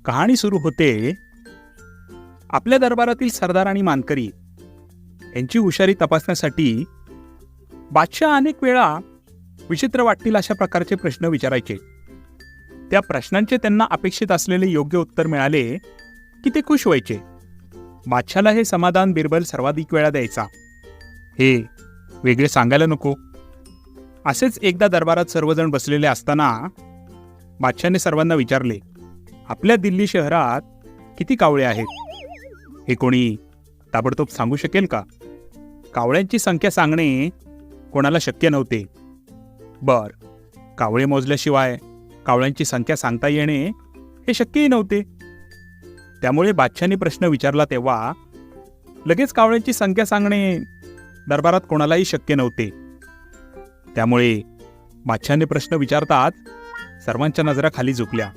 कहाणी सुरू होते आपल्या दरबारातील सरदार आणि मानकरी यांची हुशारी तपासण्यासाठी बादशाह अनेक वेळा विचित्र वाटतील अशा प्रकारचे प्रश्न विचारायचे. त्या प्रश्नांचे त्यांना अपेक्षित असलेले योग्य उत्तर मिळाले की ते खुश व्हायचे. बादशाहला हे समाधान बिरबल सर्वाधिक वेळा द्यायचा. हे वेगळे सांगायला नको. असेच एकदा दरबारात सर्वजण बसलेले असताना बादशाहने सर्वांना विचारले, आपल्या दिल्ली शहरात किती कावळे आहेत? हे कोणी ताबडतोब सांगू शकेल का? कावळ्यांची संख्या सांगणे कोणाला शक्य नव्हते. कावळे मोजल्याशिवाय कावळ्यांची संख्या सांगता येणे हे शक्यही नव्हते. त्यामुळे बादशाहने प्रश्न विचारला तेव्हा लगेच कावळ्यांची संख्या सांगणे दरबारात कोणालाही शक्य नव्हते. त्यामुळे बादशाहने प्रश्न विचारताच सर्वांच्या नजरा खाली झुकल्या.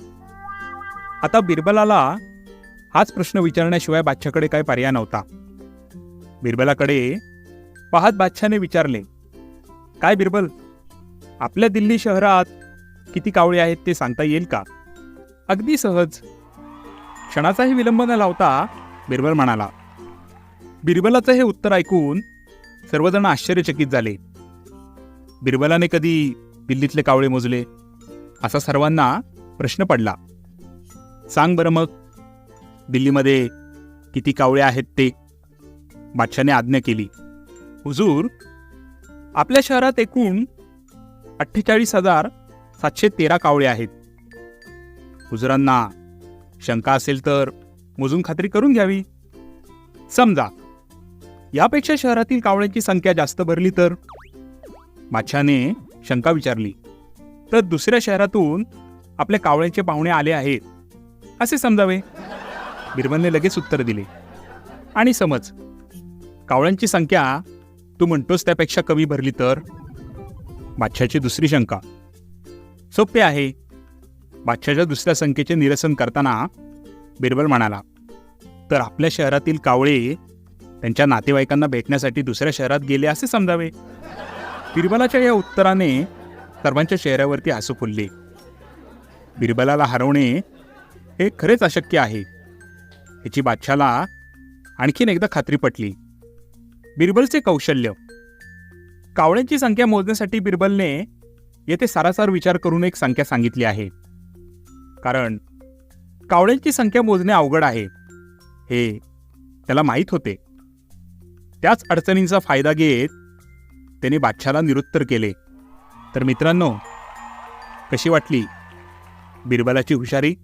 आता बिरबलाला हाच प्रश्न विचारण्याशिवाय बादशाहकडे काही पर्याय नव्हता. बिरबलाकडे पाहत बादशाहने विचारले, काय बिरबल, आपल्या दिल्ली शहरात किती कावळे आहेत ते सांगता येईल का? अगदी सहज. क्षणाचाही विलंब न लावता बिरबल म्हणाला. बिरबलाचं हे उत्तर ऐकून सर्वजण आश्चर्यचकित झाले. बिरबलाने कधी दिल्लीतले कावळे मोजले असा सर्वांना प्रश्न पडला. सांग बरं मग, दिल्लीमध्ये किती कावळे आहेत ते? बादशाहने आज्ञा केली. हुजूर, आपल्या शहरात एकूण 48,713 कावळे आहेत. हुजुरांना शंका असेल तर मोजून खात्री करून घ्यावी. समजा यापेक्षा शहरातील कावळ्यांची संख्या जास्त भरली तर? बादशाहने शंका विचारली. तर दुसऱ्या शहरातून आपल्या कावळ्यांचे पाहुणे आले आहेत असे समजावे. बिरबलने लगेच उत्तर दिले. आणि समज कावळ्यांची संख्या तू म्हणतोस त्यापेक्षा कमी भरली तर? बादशाहची दुसरी शंका. सोपे आहे. बादशाहच्या दुसऱ्या संख्येचे निरसन करताना बिरबल म्हणाला, तर आपल्या शहरातील कावळे त्यांच्या नातेवाईकांना भेटण्यासाठी दुसऱ्या शहरात गेले असे समजावे. बिरबलाच्या या उत्तराने सर्वांच्या चेहऱ्यावरती हसू फुलले. बिरबलाला हरवणे हे खरेच अशक्य आहे याची बादशाहला आणखीन एकदा खात्री पटली. बिरबलचे कौशल्य. कावळ्यांची संख्या मोजण्यासाठी बिरबलने येथे सारासार विचार करून एक संख्या सांगितली आहे. कारण कावळ्यांची संख्या मोजणे अवघड आहे हे त्याला माहीत होते. त्याच अडचणींचा फायदा घेत त्याने बादशाहला निरुत्तर केले. तर मित्रांनो, कशी वाटली बिरबलाची हुशारी?